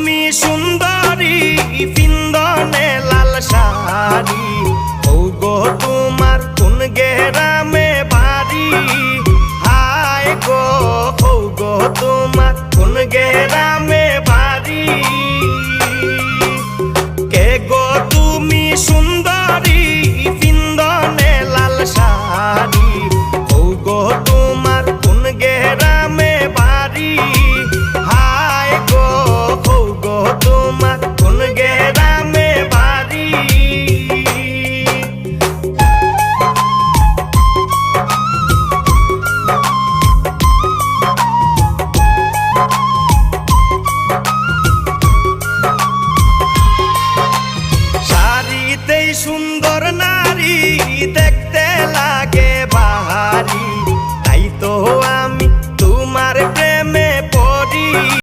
তুমি সুন্দরী পিন্দনে লাল শাড়ি, ও গো তোমার কোন গেরামে বাড়ি, হায় গো ও গো তোমার কোন গেরামে